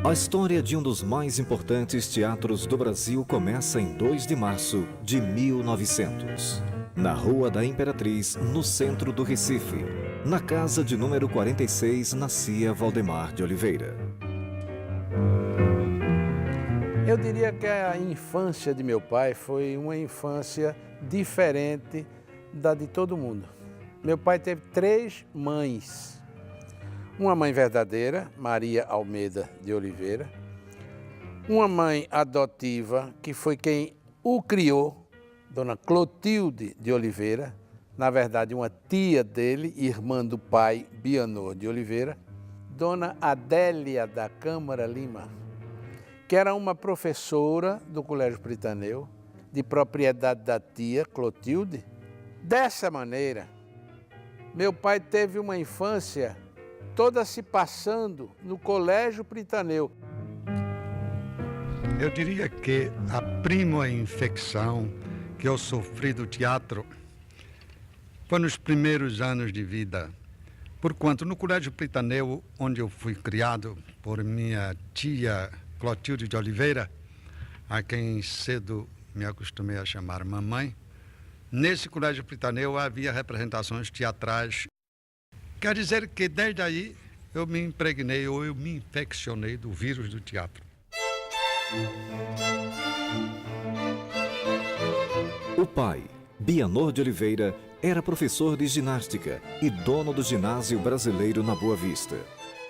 A história de um dos mais importantes teatros do Brasil começa em 2 de março de 1900. Na Rua da Imperatriz, no centro do Recife. Na casa de número 46, nascia Valdemar de Oliveira. Eu diria que a infância de meu pai foi uma infância diferente da de todo mundo. Meu pai teve 3 mães. Uma mãe verdadeira, Maria Almeida de Oliveira. Uma mãe adotiva, que foi quem o criou, Dona Clotilde de Oliveira. Na verdade, uma tia dele, irmã do pai, Bianor de Oliveira. Dona Adélia da Câmara Lima, que era uma professora do Colégio Pritaneu, de propriedade da tia Clotilde. Dessa maneira, meu pai teve uma infância toda se passando no Colégio Pritaneu. Eu diria que a primeira infecção que eu sofri do teatro foi nos primeiros anos de vida. Porquanto no Colégio Pritaneu, onde eu fui criado por minha tia Clotilde de Oliveira, a quem cedo me acostumei a chamar mamãe, nesse Colégio Pritaneu havia representações teatrais. Quer dizer que desde aí eu me impregnei ou eu me infeccionei do vírus do teatro. O pai, Bianor de Oliveira, era professor de ginástica e dono do ginásio brasileiro na Boa Vista.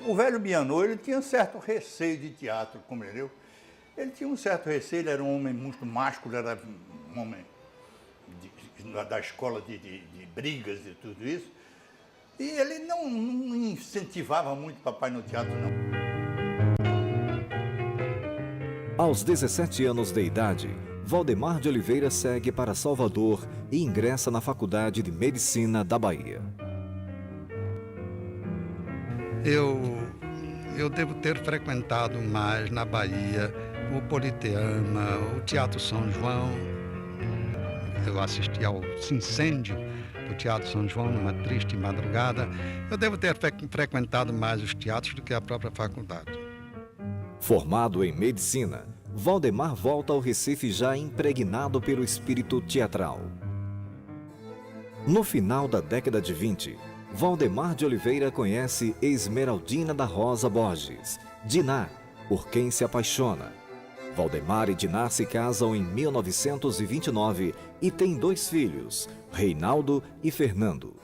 O velho Bianor, ele tinha um certo receio de teatro, compreendeu? Ele tinha um certo receio, ele era um homem muito másculo, era um homem da escola de brigas e tudo isso. E ele não incentivava muito o papai no teatro, não. Aos 17 anos de idade, Valdemar de Oliveira segue para Salvador e ingressa na Faculdade de Medicina da Bahia. Eu devo ter frequentado mais na Bahia o Politeama, o Teatro São João. Eu assisti ao incêndio do Teatro São João numa triste madrugada. Eu devo ter frequentado mais os teatros do que a própria faculdade. Formado em medicina, Valdemar volta ao Recife já impregnado pelo espírito teatral. No final da década de 20, Valdemar de Oliveira conhece Esmeraldina da Rosa Borges, Diná, por quem se apaixona. Valdemar e Diná se casam em 1929 e têm 2 filhos, Reinaldo e Fernando.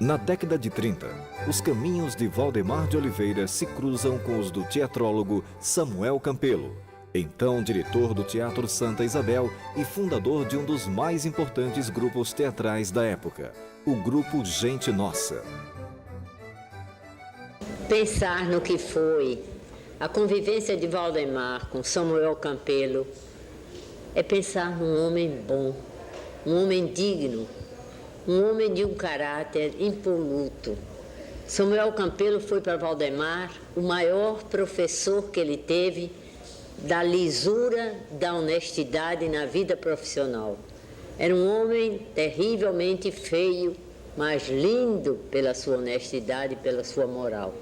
Na década de 30, os caminhos de Valdemar de Oliveira se cruzam com os do teatrólogo Samuel Campelo, então diretor do Teatro Santa Isabel e fundador de um dos mais importantes grupos teatrais da época, o Grupo Gente Nossa. Pensar no que foi a convivência de Valdemar com Samuel Campelo é pensar num homem bom, um homem digno, um homem de um caráter impoluto. Samuel Campelo foi para Valdemar o maior professor que ele teve da lisura, da honestidade na vida profissional. Era um homem terrivelmente feio, mas lindo pela sua honestidade e pela sua moral.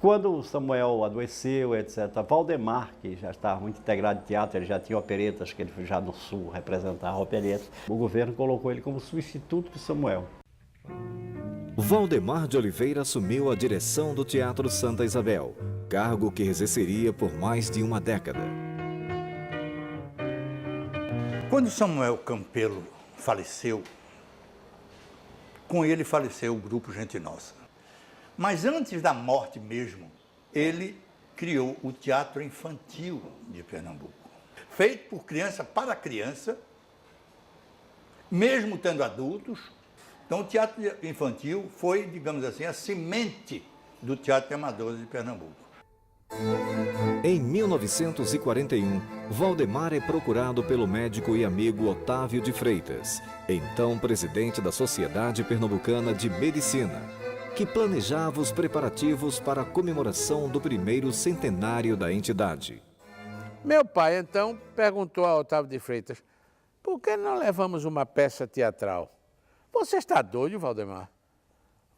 Quando o Samuel adoeceu, etc., Valdemar, que já estava muito integrado em teatro, ele já tinha operetas, que ele já no Sul representava operetas, o governo colocou ele como substituto de Samuel. Valdemar de Oliveira assumiu a direção do Teatro Santa Isabel, cargo que exerceria por mais de uma década. Quando Samuel Campelo faleceu, com ele faleceu o Grupo Gente Nossa. Mas antes da morte mesmo, ele criou o Teatro Infantil de Pernambuco. Feito por criança para criança, mesmo tendo adultos. Então o Teatro Infantil foi, digamos assim, a semente do Teatro Amador de Pernambuco. Em 1941, Valdemar é procurado pelo médico e amigo Otávio de Freitas, então presidente da Sociedade Pernambucana de Medicina. que planejava os preparativos para a comemoração do primeiro centenário da entidade. Meu pai, então, perguntou a Otávio de Freitas, por que não levamos uma peça teatral? Você está doido, Valdemar?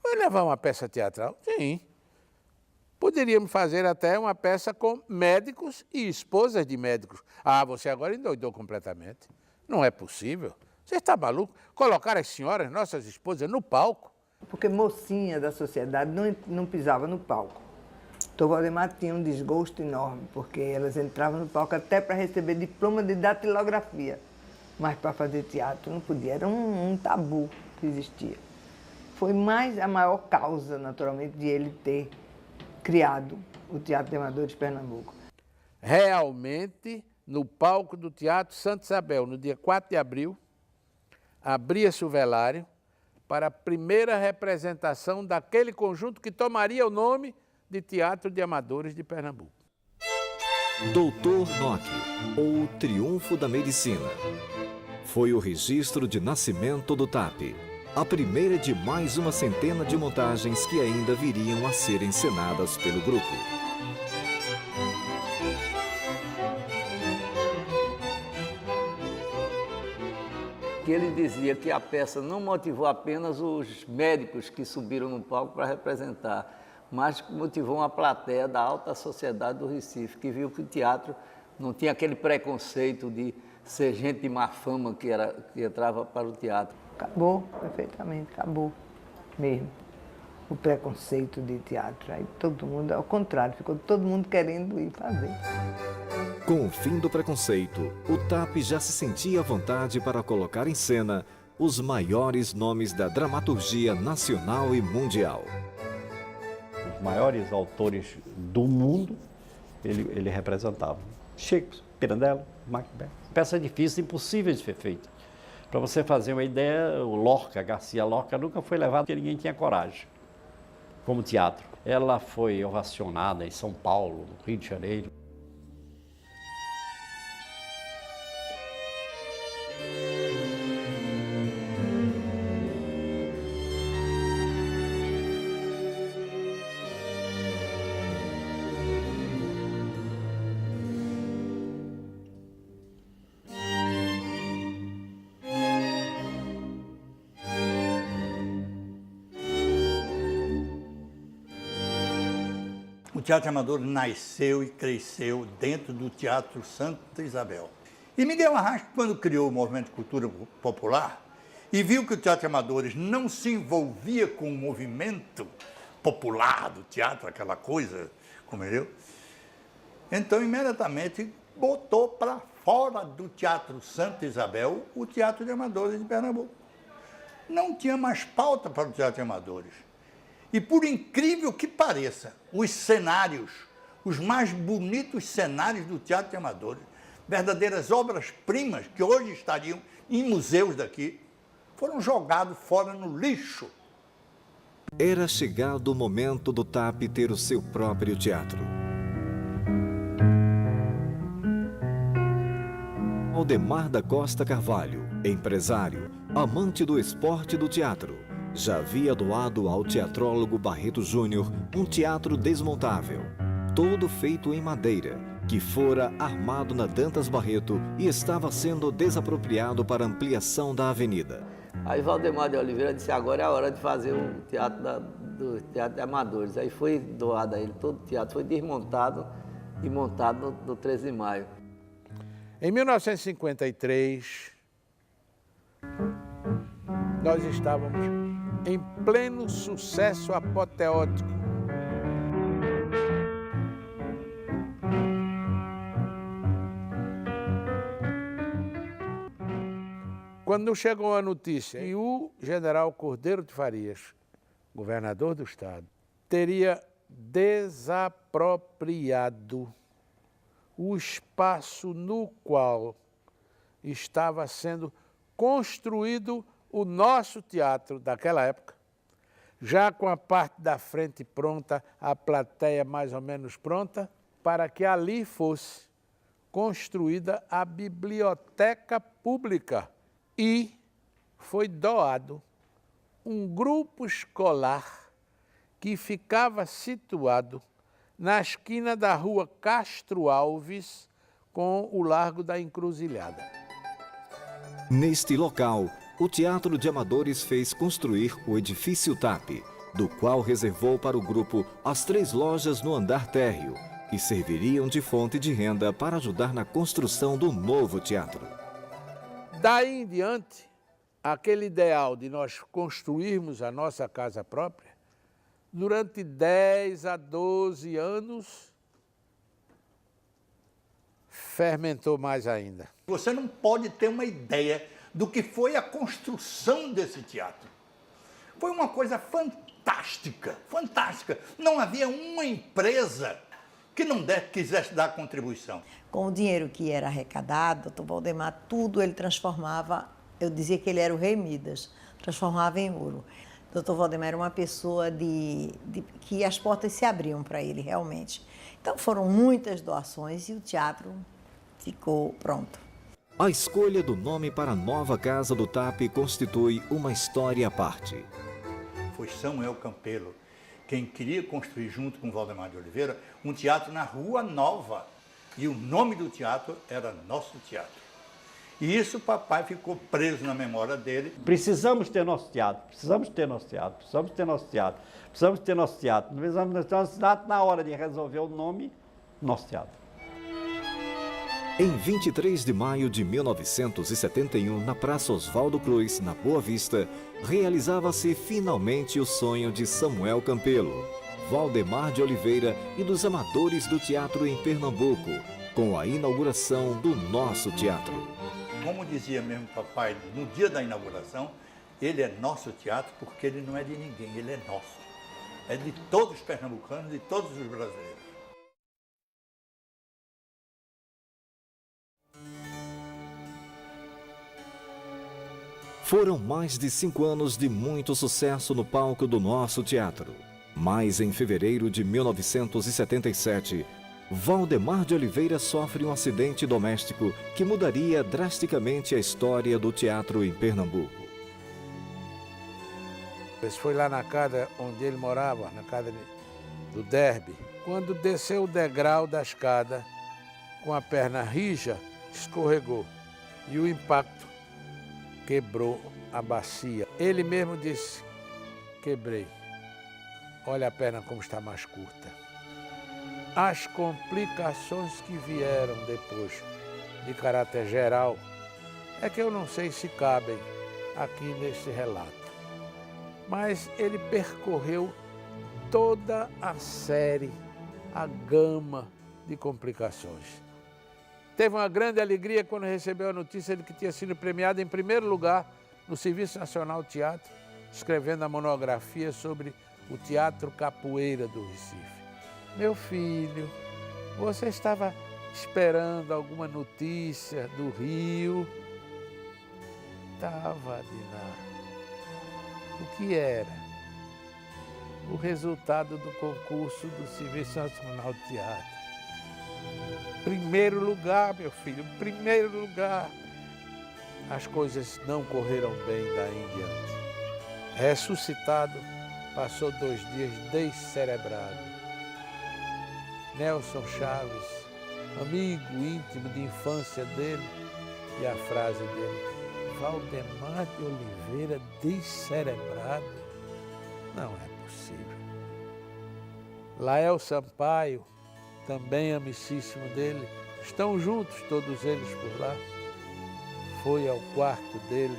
Vai levar uma peça teatral? Sim. Poderíamos fazer até uma peça com médicos e esposas de médicos. Ah, você agora endoidou completamente. Não é possível. Você está maluco? Colocar as senhoras, nossas esposas, no palco? Porque mocinha da sociedade não pisava no palco. Então, Valdemar tinha um desgosto enorme, porque elas entravam no palco até para receber diploma de datilografia. Mas para fazer teatro não podia, era um tabu que existia. Foi a maior causa, naturalmente, de ele ter criado o Teatro de Amadores de Pernambuco. Realmente, no palco do Teatro Santa Isabel, no dia 4 de abril, abria-se o velário para a primeira representação daquele conjunto que tomaria o nome de Teatro de Amadores de Pernambuco. Doutor Nock, ou Triunfo da Medicina. Foi o registro de nascimento do TAP, a primeira de mais uma centena de montagens que ainda viriam a ser encenadas pelo grupo. Ele dizia que a peça não motivou apenas os médicos que subiram no palco para representar, mas motivou uma plateia da alta sociedade do Recife, que viu que o teatro não tinha aquele preconceito de ser gente de má fama que entrava para o teatro. Acabou, perfeitamente, acabou mesmo o preconceito de teatro. Aí todo mundo, ao contrário, ficou todo mundo querendo ir fazer. Com o fim do preconceito, o TAP já se sentia à vontade para colocar em cena os maiores nomes da dramaturgia nacional e mundial. Os maiores autores do mundo, ele representava. Shakespeare, Pirandello, Macbeth. Peça difícil, impossível de ser feita. Para você fazer uma ideia, o Lorca, Garcia Lorca, nunca foi levado porque ninguém tinha coragem, como teatro. Ela foi ovacionada em São Paulo, no Rio de Janeiro. O Teatro Amador nasceu e cresceu dentro do Teatro Santa Isabel. E Miguel Arraes, quando criou o Movimento de Cultura Popular e viu que o Teatro Amadores não se envolvia com o movimento popular do teatro, aquela coisa, como entendeu? Então, imediatamente, botou para fora do Teatro Santa Isabel o Teatro de Amadores de Pernambuco. Não tinha mais pauta para o Teatro de Amadores. E, por incrível que pareça, os cenários, os mais bonitos cenários do Teatro de Amadores, verdadeiras obras-primas que hoje estariam em museus daqui, foram jogados fora no lixo. Era chegado o momento do TAP ter o seu próprio teatro. Aldemar da Costa Carvalho, empresário, amante do esporte e do teatro, já havia doado ao teatrólogo Barreto Júnior um teatro desmontável, todo feito em madeira, que fora armado na Dantas Barreto e estava sendo desapropriado para ampliação da avenida. Aí Valdemar de Oliveira disse, agora é a hora de fazer o teatro do Teatro de Amadores. Aí foi doado a ele, todo o teatro foi desmontado e montado no 13 de maio. Em 1953, nós estávamos em pleno sucesso apoteótico. Quando chegou a notícia que o general Cordeiro de Farias, governador do estado, teria desapropriado o espaço no qual estava sendo construído o nosso teatro daquela época, já com a parte da frente pronta, a plateia mais ou menos pronta, para que ali fosse construída a biblioteca pública. E foi doado um grupo escolar que ficava situado na esquina da rua Castro Alves com o Largo da Encruzilhada. Neste local, o Teatro de Amadores fez construir o edifício TAP, do qual reservou para o grupo as 3 lojas no andar térreo, que serviriam de fonte de renda para ajudar na construção do novo teatro. Daí em diante, aquele ideal de nós construirmos a nossa casa própria, durante 10 a 12 anos, fermentou mais ainda. Você não pode ter uma ideia do que foi a construção desse teatro. Foi uma coisa fantástica, fantástica. Não havia uma empresa que não quisesse dar contribuição. Com o dinheiro que era arrecadado, Dr. Valdemar, tudo ele transformava, eu dizia que ele era o rei Midas, transformava em ouro. Dr. Valdemar era uma pessoa que as portas se abriam para ele, realmente. Então foram muitas doações e o teatro ficou pronto. A escolha do nome para a nova casa do TAP constitui uma história à parte. Foi Samuel Campelo quem queria construir, junto com Valdemar de Oliveira, um teatro na Rua Nova. E o nome do teatro era Nosso Teatro. E isso o papai ficou preso na memória dele. Precisamos ter nosso teatro, precisamos ter nosso teatro, precisamos ter nosso teatro, precisamos ter nosso teatro. Precisamos ter nosso teatro na hora de resolver o nome, nosso teatro. Em 23 de maio de 1971, na Praça Oswaldo Cruz, na Boa Vista, realizava-se finalmente o sonho de Samuel Campelo, Valdemar de Oliveira e dos amadores do teatro em Pernambuco, com a inauguração do nosso teatro. Como dizia mesmo papai, no dia da inauguração, ele é nosso teatro porque ele não é de ninguém, ele é nosso. É de todos os pernambucanos e de todos os brasileiros. Foram mais de 5 anos de muito sucesso no palco do nosso teatro. Mas em fevereiro de 1977, Valdemar de Oliveira sofre um acidente doméstico que mudaria drasticamente a história do teatro em Pernambuco. Esse foi lá na casa onde ele morava, na casa do Derby. Quando desceu o degrau da escada, com a perna rija, escorregou. E o impacto quebrou a bacia. Ele mesmo disse, quebrei. Olha a perna como está mais curta. As complicações que vieram depois, de caráter geral, é que eu não sei se cabem aqui nesse relato. Mas ele percorreu toda a série, a gama de complicações. Teve uma grande alegria quando recebeu a notícia de que tinha sido premiado em primeiro lugar no Serviço Nacional de Teatro, escrevendo a monografia sobre o Teatro Capoeira do Recife. Meu filho, você estava esperando alguma notícia do Rio? Estava, Diná. O que era? O resultado do concurso do Serviço Nacional de Teatro. Primeiro lugar, meu filho, primeiro lugar. As coisas não correram bem daí em diante. Ressuscitado, passou 2 dias descerebrado. Nelson Chaves, amigo íntimo de infância dele, e a frase dele, Valdemar de Oliveira descerebrado? Não é possível. Lael Sampaio, também amicíssimo dele, estão juntos todos eles por lá. Foi ao quarto dele,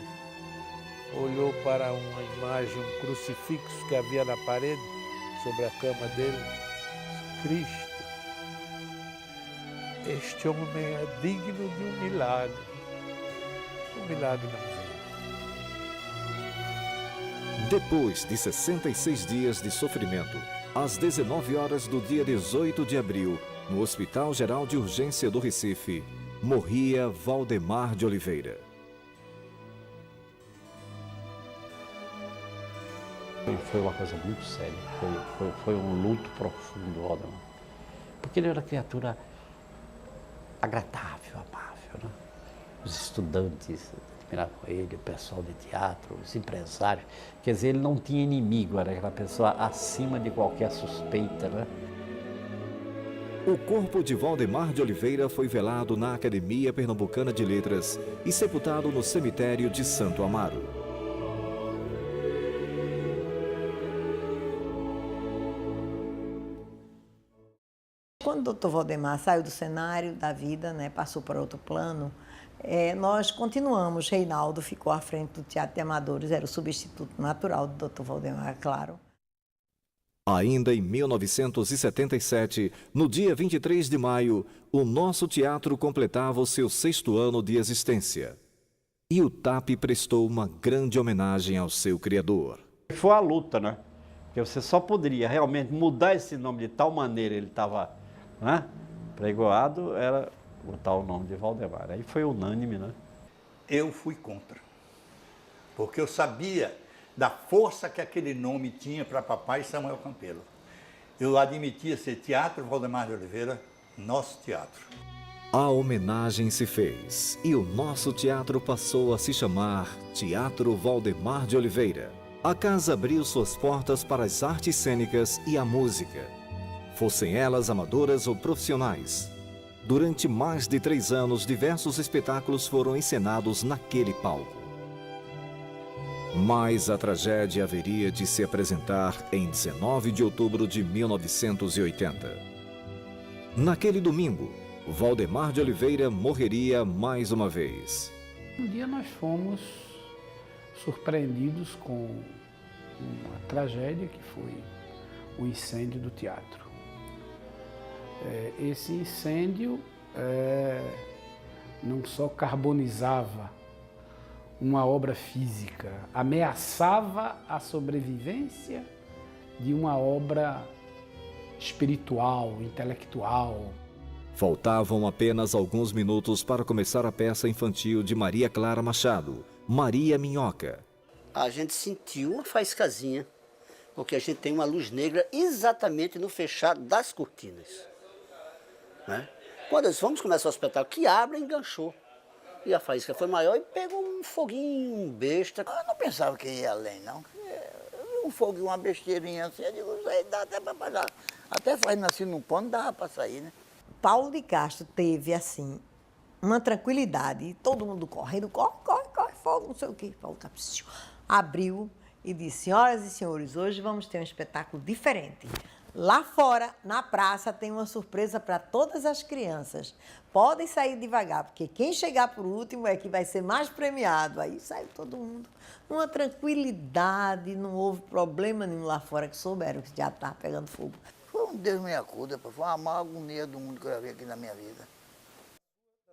olhou para uma imagem, um crucifixo que havia na parede, sobre a cama dele. Cristo, este homem é digno de um milagre. O milagre não veio. Depois de 66 dias de sofrimento, às 19 horas do dia 18 de abril, no Hospital Geral de Urgência do Recife, morria Valdemar de Oliveira. Foi uma coisa muito séria, foi um luto profundo, Valdemar. Porque ele era uma criatura agradável, amável, né? Os estudantes Admirar Coelho, o pessoal de teatro, os empresários. Quer dizer, ele não tinha inimigo, era aquela pessoa acima de qualquer suspeita, né? O corpo de Valdemar de Oliveira foi velado na Academia Pernambucana de Letras e sepultado no cemitério de Santo Amaro. Quando o doutor Valdemar saiu do cenário da vida, né, passou para outro plano, nós continuamos. Reinaldo ficou à frente do Teatro de Amadores, era o substituto natural do doutor Valdemar, claro. Ainda em 1977, no dia 23 de maio, o nosso teatro completava o seu 6º ano de existência. E o TAP prestou uma grande homenagem ao seu criador. Foi a luta, né? Porque você só poderia realmente mudar esse nome de tal maneira, ele estava, né, pregoado, era botar o nome de Valdemar. Aí foi unânime, né? Eu fui contra, porque eu sabia da força que aquele nome tinha para papai Samuel Campelo. Eu admitia ser Teatro Valdemar de Oliveira, nosso teatro. A homenagem se fez e o nosso teatro passou a se chamar Teatro Valdemar de Oliveira. A casa abriu suas portas para as artes cênicas e a música, fossem elas amadoras ou profissionais. Durante mais de 3 anos, diversos espetáculos foram encenados naquele palco. Mas a tragédia haveria de se apresentar em 19 de outubro de 1980. Naquele domingo, Valdemar de Oliveira morreria mais uma vez. Um dia nós fomos surpreendidos com uma tragédia que foi o incêndio do teatro. Esse incêndio não só carbonizava uma obra física, ameaçava a sobrevivência de uma obra espiritual, intelectual. Faltavam apenas alguns minutos para começar a peça infantil de Maria Clara Machado, Maria Minhoca. A gente sentiu uma faiscazinha, porque a gente tem uma luz negra exatamente no fechado das cortinas, né? Quando nós vamos começar o espetáculo, que abre, enganchou. E a faísca foi maior e pegou um foguinho, um besta. Eu não pensava que ia além, não. Um foguinho, uma besteirinha assim, eu digo, isso aí dá até para passar. Até fazendo assim num pano, dava para sair, né? Paulo de Castro teve, assim, uma tranquilidade, todo mundo correndo, corre, fogo, não sei o quê. Paulo Castro abriu e disse, senhoras e senhores, hoje vamos ter um espetáculo diferente. Lá fora, na praça, tem uma surpresa para todas as crianças. Podem sair devagar, porque quem chegar por último é que vai ser mais premiado. Aí saiu todo mundo. Numa tranquilidade, não houve problema nenhum lá fora, que souberam que já estava pegando fogo. Foi um Deus me acuda, foi a maior agonia do mundo que eu já vi aqui na minha vida.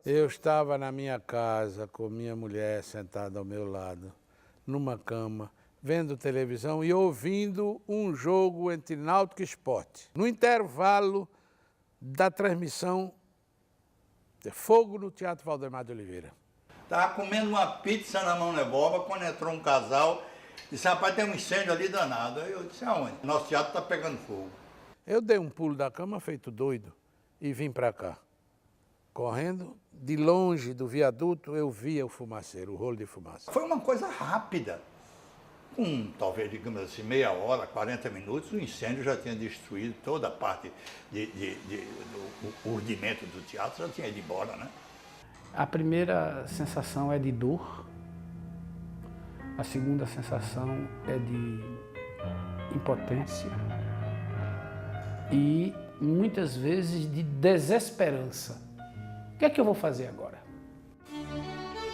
Eu estava na minha casa com minha mulher sentada ao meu lado, numa cama, vendo televisão e ouvindo um jogo entre Náutico e Sport. No intervalo da transmissão, fogo no Teatro Valdemar de Oliveira. Estava comendo uma pizza na mão de boba quando entrou um casal e disse, rapaz, tem um incêndio ali danado. Aí eu disse, aonde? Nosso teatro está pegando fogo. Eu dei um pulo da cama feito doido e vim para cá. Correndo, de longe do viaduto, eu via o fumaceiro, o rolo de fumaça. Foi uma coisa rápida. Com, talvez, digamos assim, meia hora, 40 minutos, o incêndio já tinha destruído toda a parte do urdimento do teatro, já tinha ido embora, né? A primeira sensação é de dor, a segunda sensação é de impotência e, muitas vezes, de desesperança. O que é que eu vou fazer agora?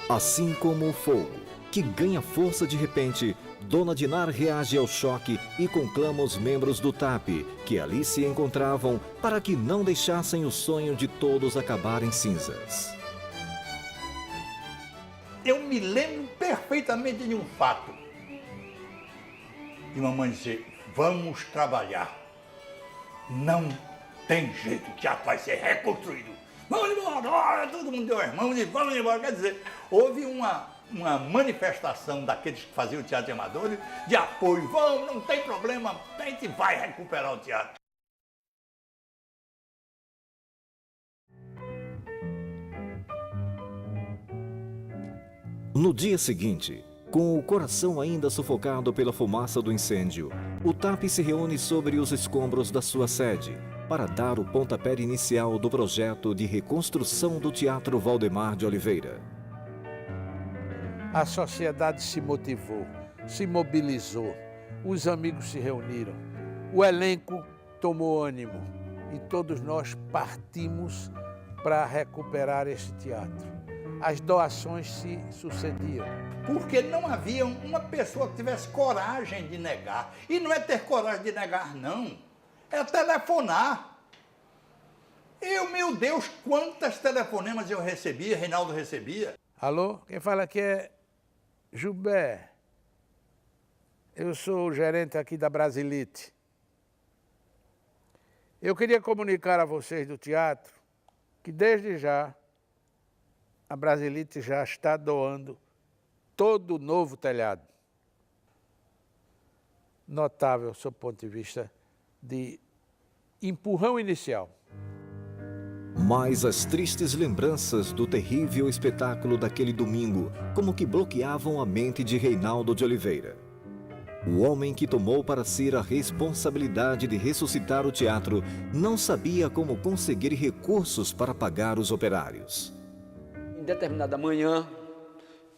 Assim como o fogo, que ganha força de repente, Dona Dinar reage ao choque e conclama os membros do TAP, que ali se encontravam, para que não deixassem o sonho de todos acabar em cinzas. Eu me lembro perfeitamente de um fato. E mamãe dizer, vamos trabalhar. Não tem jeito, o teatro vai ser reconstruído. Vamos embora, todo mundo deu as mãos e vamos embora. Quer dizer, houve uma manifestação daqueles que faziam o teatro de amadores de apoio. Vamos, não tem problema, a gente vai recuperar o teatro. No dia seguinte, com o coração ainda sufocado pela fumaça do incêndio, o TAP se reúne sobre os escombros da sua sede para dar o pontapé inicial do projeto de reconstrução do Teatro Valdemar de Oliveira. A sociedade se motivou, se mobilizou, os amigos se reuniram, o elenco tomou ânimo e todos nós partimos para recuperar esse teatro. As doações se sucediam. Porque não havia uma pessoa que tivesse coragem de negar. E não é ter coragem de negar, não. É telefonar. Meu Deus, quantas telefonemas eu recebia, Reinaldo recebia. Alô, quem fala aqui é Gilberto. Eu sou o gerente aqui da Brasilite. Eu queria comunicar a vocês do teatro que desde já a Brasilite já está doando todo o novo telhado. Notável, sob o ponto de vista de empurrão inicial. Mas as tristes lembranças do terrível espetáculo daquele domingo como que bloqueavam a mente de Reinaldo de Oliveira. O homem que tomou para si a responsabilidade de ressuscitar o teatro não sabia como conseguir recursos para pagar os operários. Em determinada manhã,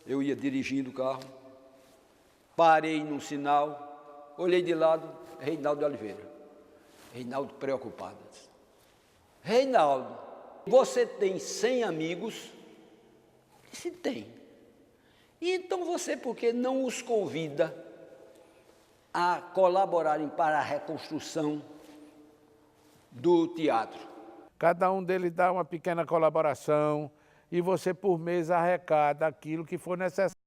eu ia dirigindo o carro, parei num sinal, olhei de lado, Reinaldo de Oliveira. Reinaldo preocupado. Reinaldo, você tem 100 amigos? Se tem. E então você, por que não os convida a colaborarem para a reconstrução do teatro? Cada um deles dá uma pequena colaboração e você, por mês, arrecada aquilo que for necessário.